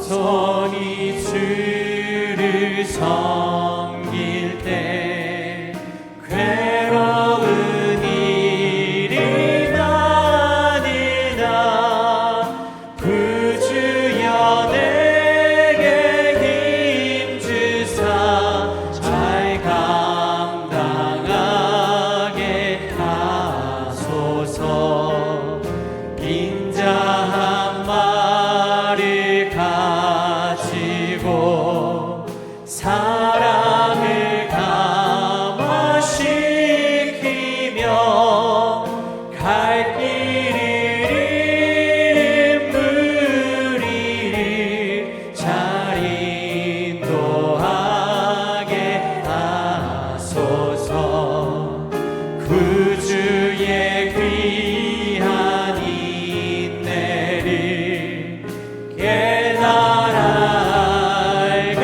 겸손히 주를 섬길 때 괴로운 일이 많으나 구주여 내게 힘주사 잘 감당하게 하소서. 인자 한 마리 가지고 사랑을 감화시키며 갈 길을 잃은 무리를 잘 인도하게 하소서. 구주의 귀한 인내를 깨달아 알게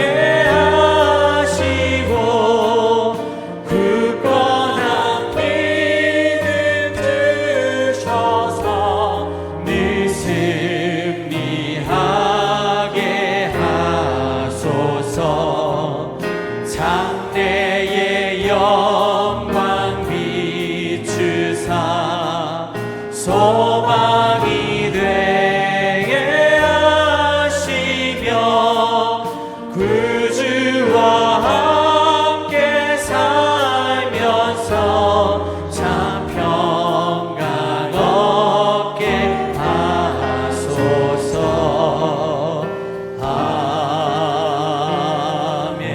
하시고 굳건한 믿음 주셔서 늘 승리하게 하소서. 장래의 영광 비추사 소망이 되게 하시며 구주와 함께 살면서 참 평강 얻게 하소서. 아멘.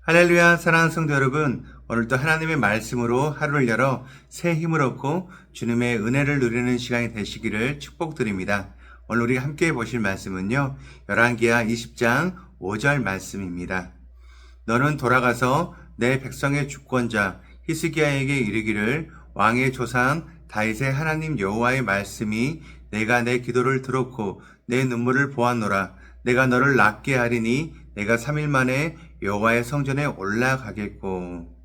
할렐루야. 사랑하는 성도 여러분, 오늘도 하나님의 말씀으로 하루를 열어 새 힘을 얻고 주님의 은혜를 누리는 시간이 되시기를 축복드립니다. 오늘 우리가 함께 보실 말씀은요, 열왕기하 20장 5절 말씀입니다. 너는 돌아가서 내 백성의 주권자 히스기야에게 이르기를 왕의 조상 다윗의 하나님 여호와의 말씀이 내가 내 기도를 들었고 내 눈물을 보았노라. 내가 너를 낫게 하리니 내가 3일 만에 여호와의 성전에 올라가겠고.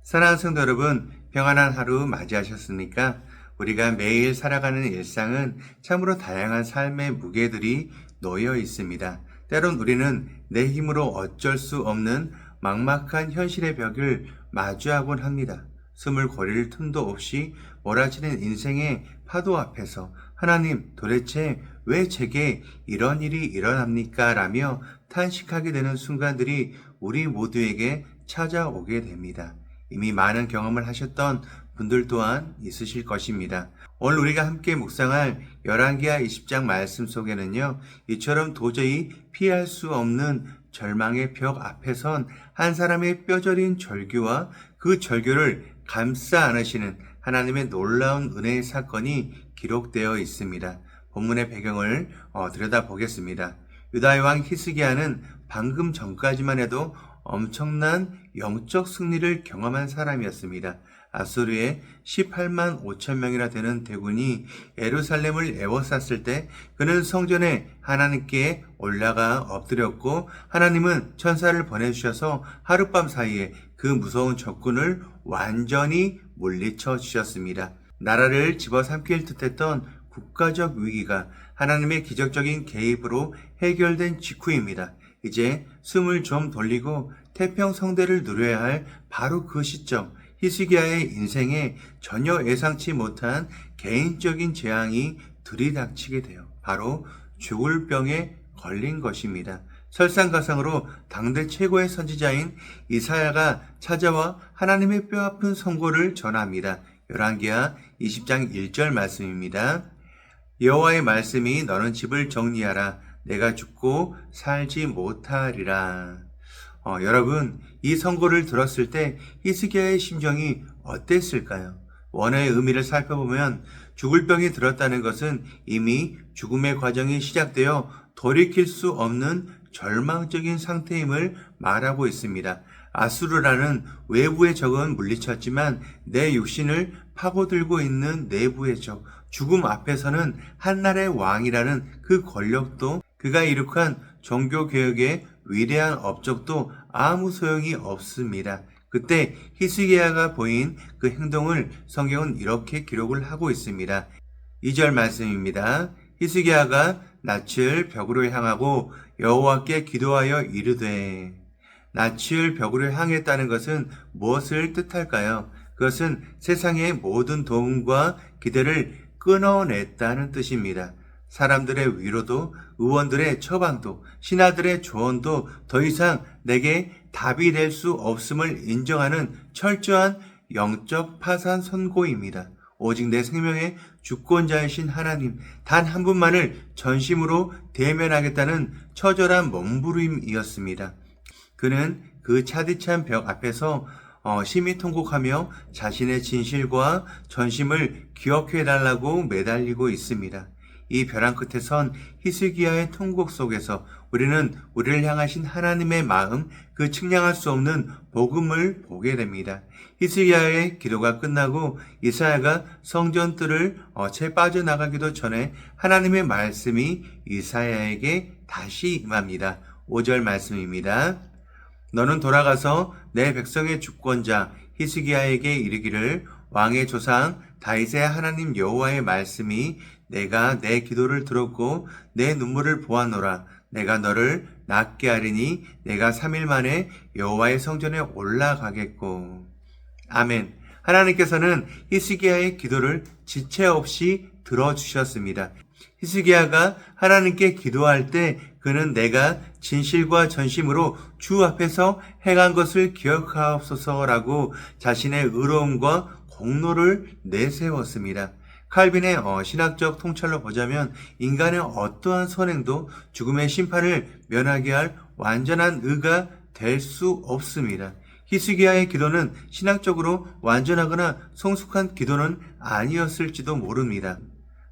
사랑하는 성도 여러분, 평안한 하루 맞이하셨습니까? 우리가 매일 살아가는 일상은 참으로 다양한 삶의 무게들이 놓여 있습니다. 때론 우리는 내 힘으로 어쩔 수 없는 막막한 현실의 벽을 마주하곤 합니다. 숨을 고릴 틈도 없이 몰아치는 인생의 파도 앞에서 하나님, 도대체 왜 제게 이런 일이 일어납니까? 라며 탄식하게 되는 순간들이 우리 모두에게 찾아오게 됩니다. 이미 많은 경험을 하셨던 분들 또한 있으실 것입니다. 오늘 우리가 함께 묵상할 열왕기하 20장 말씀 속에는요, 이처럼 도저히 피할 수 없는 절망의 벽 앞에 선 한 사람의 뼈저린 절규와 그 절규를 감싸 안으시는 하나님의 놀라운 은혜의 사건이 기록되어 있습니다. 본문의 배경을 들여다보겠습니다. 유다의 왕 히스기야는 방금 전까지만 해도 엄청난 영적 승리를 경험한 사람이었습니다. 아수르의 18만 5천 명이나 되는 대군이 예루살렘을 에워쌌을 때 그는 성전에 하나님께 올라가 엎드렸고, 하나님은 천사를 보내주셔서 하룻밤 사이에 그 무서운 적군을 완전히 물리쳐 주셨습니다. 나라를 집어삼킬 듯했던 국가적 위기가 하나님의 기적적인 개입으로 해결된 직후입니다. 이제 숨을 좀 돌리고 태평성대를 누려야 할 바로 그 시점, 히스기야의 인생에 전혀 예상치 못한 개인적인 재앙이 들이닥치게 돼요. 바로 죽을 병에 걸린 것입니다. 설상가상으로 당대 최고의 선지자인 이사야가 찾아와 하나님의 뼈아픈 선고를 전합니다. 열왕기하 20장 1절 말씀입니다. 여호와의 말씀이 너는 집을 정리하라. 내가 죽고 살지 못하리라. 여러분, 이 선고를 들었을 때 히스기야의 심정이 어땠을까요? 원어의 의미를 살펴보면 죽을 병이 들었다는 것은 이미 죽음의 과정이 시작되어 돌이킬 수 없는 절망적인 상태임을 말하고 있습니다. 아수르라는 외부의 적은 물리쳤지만 내 육신을 파고들고 있는 내부의 적, 죽음 앞에서는 한나라의 왕이라는 그 권력도, 그가 이룩한 종교개혁의 위대한 업적도 아무 소용이 없습니다. 그때 히스기야가 보인 그 행동을 성경은 이렇게 기록을 하고 있습니다. 2절 말씀입니다. 히스기야가 낯을 벽으로 향하고 여호와께 기도하여 이르되. 낯을 벽으로 향했다는 것은 무엇을 뜻할까요? 그것은 세상의 모든 도움과 기대를 끊어냈다는 뜻입니다. 사람들의 위로도, 의원들의 처방도, 신하들의 조언도 더 이상 내게 답이 될 수 없음을 인정하는 철저한 영적 파산 선고입니다. 오직 내 생명의 주권자이신 하나님 단 한 분만을 전심으로 대면하겠다는 처절한 몸부림이었습니다. 그는 그 차디찬 벽 앞에서 심히 통곡하며 자신의 진실과 전심을 기억해달라고 매달리고 있습니다. 이 벼랑 끝에 선 히스기야의 통곡 속에서 우리는 우리를 향하신 하나님의 마음, 그 측량할 수 없는 복음을 보게 됩니다. 히스기야의 기도가 끝나고 이사야가 성전 뜰을 채 빠져나가기도 전에 하나님의 말씀이 이사야에게 다시 임합니다. 5절 말씀입니다. 너는 돌아가서 내 백성의 주권자 히스기야에게 이르기를 왕의 조상 다윗의 하나님 여호와의 말씀이 내가 내 기도를 들었고 내 눈물을 보았노라. 내가 너를 낫게 하리니 내가 3일 만에 여호와의 성전에 올라가겠고. 아멘. 하나님께서는 히스기야의 기도를 지체 없이 들어주셨습니다. 히스기야가 하나님께 기도할 때 그는 내가 진실과 전심으로 주 앞에서 행한 것을 기억하옵소서라고 자신의 의로움과 공로를 내세웠습니다. 칼빈의 신학적 통찰로 보자면 인간의 어떠한 선행도 죽음의 심판을 면하게 할 완전한 의가 될 수 없습니다. 히스기야의 기도는 신학적으로 완전하거나 성숙한 기도는 아니었을지도 모릅니다.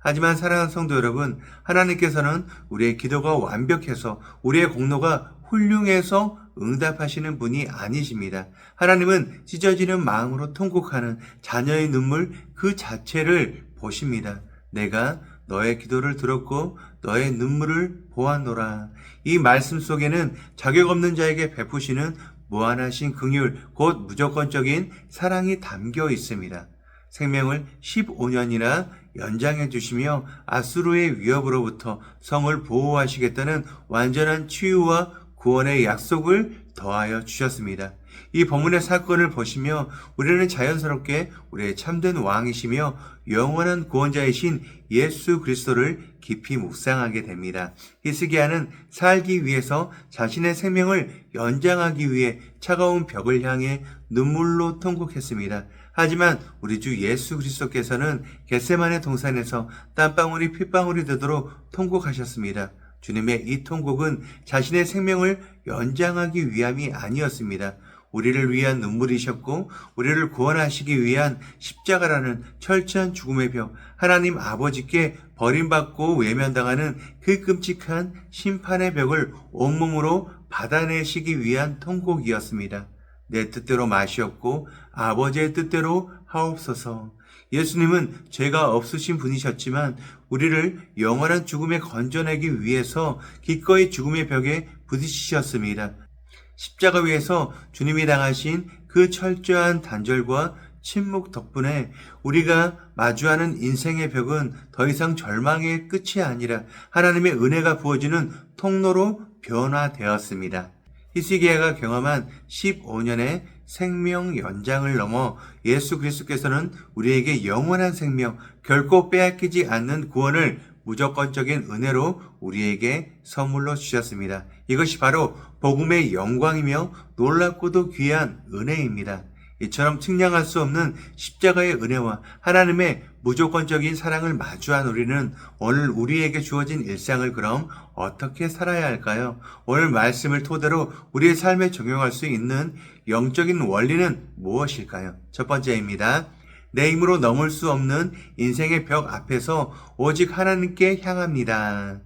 하지만 사랑하는 성도 여러분, 하나님께서는 우리의 기도가 완벽해서 우리의 공로가 훌륭해서 응답하시는 분이 아니십니다. 하나님은 찢어지는 마음으로 통곡하는 자녀의 눈물 그 자체를 보십니다. 내가 너의 기도를 들었고 너의 눈물을 보았노라. 이 말씀 속에는 자격 없는 자에게 베푸시는 무한하신 긍휼, 곧 무조건적인 사랑이 담겨 있습니다. 생명을 15년이나 연장해 주시며 아수르의 위협으로부터 성을 보호하시겠다는 완전한 치유와 구원의 약속을 더하여 주셨습니다. 이 본문의 사건을 보시며 우리는 자연스럽게 우리의 참된 왕이시며 영원한 구원자이신 예수 그리스도를 깊이 묵상하게 됩니다. 히스기야는 살기 위해서 자신의 생명을 연장하기 위해 차가운 벽을 향해 눈물로 통곡했습니다. 하지만 우리 주 예수 그리스도께서는 겟세마네 동산에서 땀방울이 핏방울이 되도록 통곡하셨습니다. 주님의 이 통곡은 자신의 생명을 연장하기 위함이 아니었습니다. 우리를 위한 눈물이셨고 우리를 구원하시기 위한 십자가라는 철저한 죽음의 벽, 하나님 아버지께 버림받고 외면당하는 그 끔찍한 심판의 벽을 온몸으로 받아내시기 위한 통곡이었습니다. 내 뜻대로 마시옵고 아버지의 뜻대로 하옵소서. 예수님은 죄가 없으신 분이셨지만 우리를 영원한 죽음에 건져내기 위해서 기꺼이 죽음의 벽에 부딪히셨습니다. 십자가 위에서 주님이 당하신 그 철저한 단절과 침묵 덕분에 우리가 마주하는 인생의 벽은 더 이상 절망의 끝이 아니라 하나님의 은혜가 부어지는 통로로 변화되었습니다. 히스기야가 경험한 15년의 생명 연장을 넘어 예수 그리스도께서는 우리에게 영원한 생명, 결코 빼앗기지 않는 구원을 무조건적인 은혜로 우리에게 선물로 주셨습니다. 이것이 바로 복음의 영광이며 놀랍고도 귀한 은혜입니다. 이처럼 측량할 수 없는 십자가의 은혜와 하나님의 무조건적인 사랑을 마주한 우리는 오늘 우리에게 주어진 일상을 그럼 어떻게 살아야 할까요? 오늘 말씀을 토대로 우리의 삶에 적용할 수 있는 영적인 원리는 무엇일까요? 첫 번째입니다. 내 힘으로 넘을 수 없는 인생의 벽 앞에서 오직 하나님께 향합니다.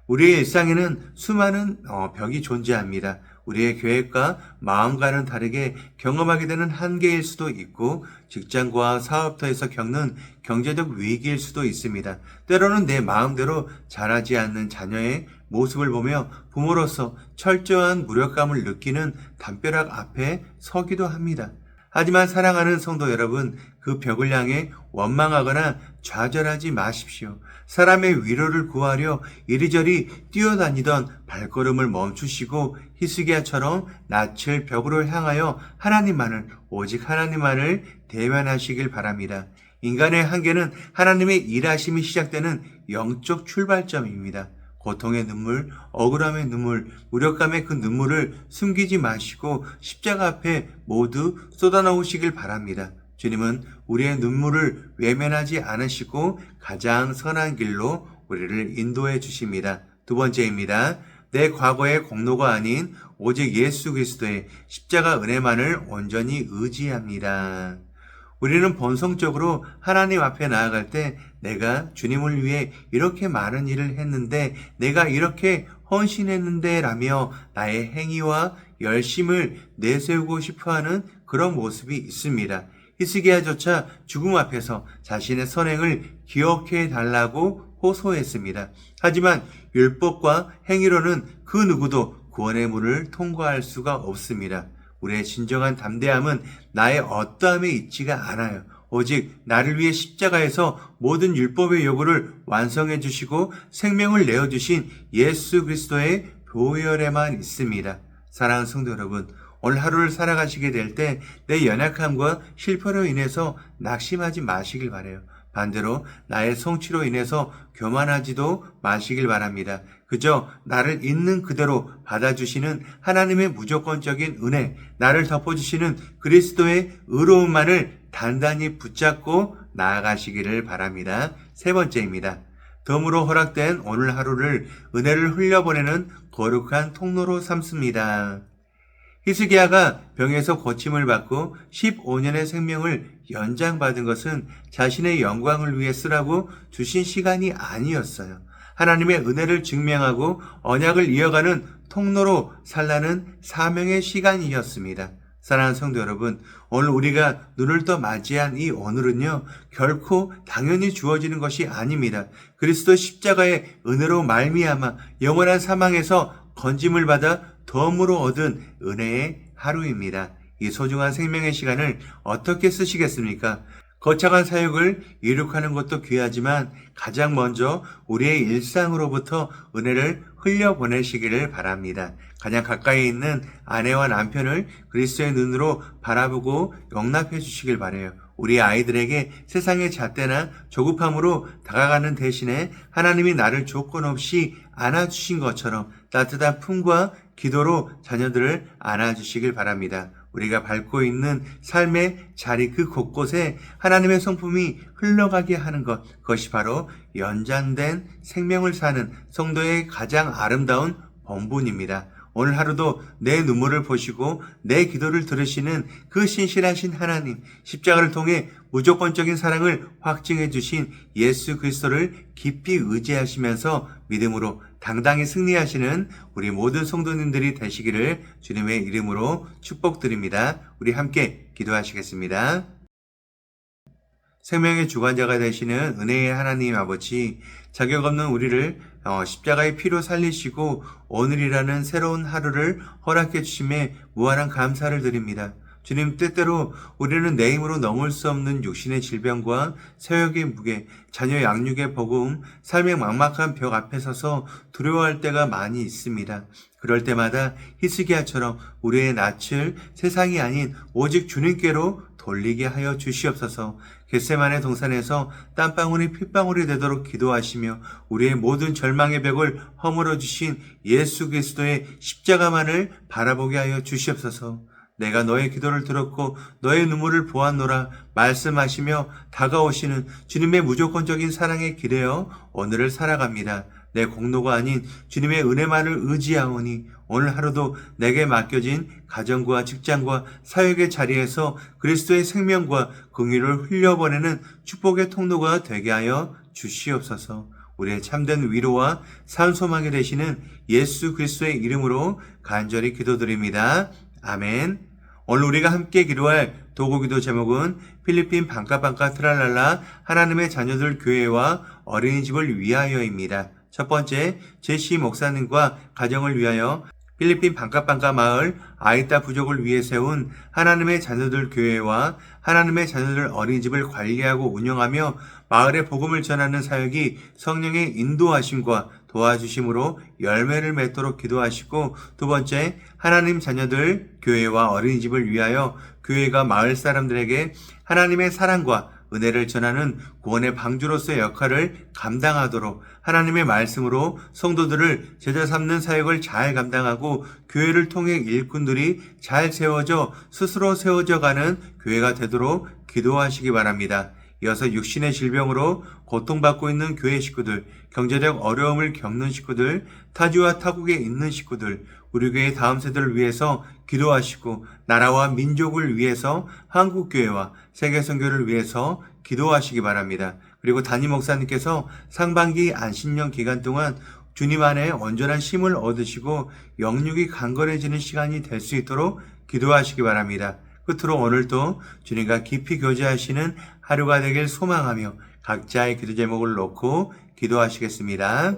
우리의 일상에는 수많은 벽이 존재합니다. 우리의 계획과 마음과는 다르게 경험하게 되는 한계일 수도 있고 직장과 사업터에서 겪는 경제적 위기일 수도 있습니다. 때로는 내 마음대로 자라지 않는 자녀의 모습을 보며 부모로서 철저한 무력감을 느끼는 담벼락 앞에 서기도 합니다. 하지만 사랑하는 성도 여러분, 그 벽을 향해 원망하거나 좌절하지 마십시오. 사람의 위로를 구하려 이리저리 뛰어다니던 발걸음을 멈추시고 히스기야처럼 낯을 벽으로 향하여 오직 하나님만을 대면하시길 바랍니다. 인간의 한계는 하나님의 일하심이 시작되는 영적 출발점입니다. 고통의 눈물, 억울함의 눈물, 무력감의 그 눈물을 숨기지 마시고 십자가 앞에 모두 쏟아놓으시길 바랍니다. 주님은 우리의 눈물을 외면하지 않으시고 가장 선한 길로 우리를 인도해 주십니다. 두 번째입니다. 내 과거의 공로가 아닌 오직 예수 그리스도의 십자가 은혜만을 온전히 의지합니다. 우리는 본성적으로 하나님 앞에 나아갈 때 내가 주님을 위해 이렇게 많은 일을 했는데, 내가 이렇게 헌신했는데 라며 나의 행위와 열심을 내세우고 싶어하는 그런 모습이 있습니다. 히스기야조차 죽음 앞에서 자신의 선행을 기억해 달라고 호소했습니다. 하지만 율법과 행위로는 그 누구도 구원의 문을 통과할 수가 없습니다. 우리의 진정한 담대함은 나의 어떠함에 있지가 않아요. 오직 나를 위해 십자가에서 모든 율법의 요구를 완성해 주시고 생명을 내어주신 예수 그리스도의 보혈에만 있습니다. 사랑하는 성도 여러분, 오늘 하루를 살아가시게 될 때 내 연약함과 실패로 인해서 낙심하지 마시길 바라요. 반대로 나의 성취로 인해서 교만하지도 마시길 바랍니다. 그저 나를 있는 그대로 받아주시는 하나님의 무조건적인 은혜, 나를 덮어주시는 그리스도의 의로움만을 단단히 붙잡고 나아가시기를 바랍니다. 세 번째입니다. 덤으로 허락된 오늘 하루를 은혜를 흘려보내는 거룩한 통로로 삼습니다. 히스기야가 병에서 고침을 받고 15년의 생명을 연장받은 것은 자신의 영광을 위해 쓰라고 주신 시간이 아니었어요. 하나님의 은혜를 증명하고 언약을 이어가는 통로로 살라는 사명의 시간이었습니다. 사랑하는 성도 여러분, 오늘 우리가 눈을 떠 맞이한 이 오늘은요, 결코 당연히 주어지는 것이 아닙니다. 그리스도 십자가의 은혜로 말미암아 영원한 사망에서 건짐을 받아 덤으로 얻은 은혜의 하루입니다. 이 소중한 생명의 시간을 어떻게 쓰시겠습니까? 거창한 사역을 이룩하는 것도 귀하지만 가장 먼저 우리의 일상으로부터 은혜를 흘려보내시기를 바랍니다. 가장 가까이 있는 아내와 남편을 그리스도의 눈으로 바라보고 용납해 주시길 바라요. 우리 아이들에게 세상의 잣대나 조급함으로 다가가는 대신에 하나님이 나를 조건 없이 안아주신 것처럼 따뜻한 품과 기도로 자녀들을 안아주시길 바랍니다. 우리가 밟고 있는 삶의 자리 그 곳곳에 하나님의 성품이 흘러가게 하는 것, 그것이 바로 연장된 생명을 사는 성도의 가장 아름다운 본분입니다. 오늘 하루도 내 눈물을 보시고 내 기도를 들으시는 그 신실하신 하나님, 십자가를 통해 무조건적인 사랑을 확증해 주신 예수 그리스도를 깊이 의지하시면서 믿음으로 당당히 승리하시는 우리 모든 성도님들이 되시기를 주님의 이름으로 축복드립니다. 우리 함께 기도하시겠습니다. 생명의 주관자가 되시는 은혜의 하나님 아버지, 자격 없는 우리를 십자가의 피로 살리시고 오늘이라는 새로운 하루를 허락해 주심에 무한한 감사를 드립니다. 주님, 때때로 우리는 내 힘으로 넘을 수 없는 육신의 질병과 세역의 무게, 자녀 양육의 버거움, 삶의 막막한 벽 앞에 서서 두려워할 때가 많이 있습니다. 그럴 때마다 히스기야처럼 우리의 낯을 세상이 아닌 오직 주님께로 돌리게 하여 주시옵소서. 겟세마네 동산에서 땀방울이 핏방울이 되도록 기도하시며 우리의 모든 절망의 벽을 허물어 주신 예수 그리스도의 십자가만을 바라보게 하여 주시옵소서. 내가 너의 기도를 들었고 너의 눈물을 보았노라 말씀하시며 다가오시는 주님의 무조건적인 사랑에 기대어 오늘을 살아갑니다. 내 공로가 아닌 주님의 은혜만을 의지하오니 오늘 하루도 내게 맡겨진 가정과 직장과 사역의 자리에서 그리스도의 생명과 긍휼을 흘려보내는 축복의 통로가 되게 하여 주시옵소서. 우리의 참된 위로와 산소망이 되시는 예수 그리스도의 이름으로 간절히 기도드립니다. 아멘. 오늘 우리가 함께 기도할 도구기도 제목은 필리핀 방카방카 트랄랄라 하나님의 자녀들 교회와 어린이집을 위하여입니다. 첫 번째, 제시 목사님과 가정을 위하여 필리핀 방카방카 마을 아이따 부족을 위해 세운 하나님의 자녀들 교회와 하나님의 자녀들 어린이집을 관리하고 운영하며 마을의 복음을 전하는 사역이 성령의 인도하심과 도와주심으로 열매를 맺도록 기도하시고, 두 번째, 하나님 자녀들 교회와 어린이집을 위하여 교회가 마을 사람들에게 하나님의 사랑과 은혜를 전하는 구원의 방주로서의 역할을 감당하도록 하나님의 말씀으로 성도들을 제자 삼는 사역을 잘 감당하고 교회를 통해 일꾼들이 잘 세워져 스스로 세워져 가는 교회가 되도록 기도하시기 바랍니다. 이어서 육신의 질병으로 고통받고 있는 교회 식구들, 경제적 어려움을 겪는 식구들, 타지와 타국에 있는 식구들, 우리 교회 다음 세대를 위해서 기도하시고 나라와 민족을 위해서 한국교회와 세계선교를 위해서 기도하시기 바랍니다. 그리고 담임 목사님께서 상반기 안식년 기간 동안 주님 안에 온전한 힘을 얻으시고 영육이 강건해지는 시간이 될 수 있도록 기도하시기 바랍니다. 끝으로 오늘도 주님과 깊이 교제하시는 하루가 되길 소망하며 각자의 기도 제목을 놓고 기도하시겠습니다.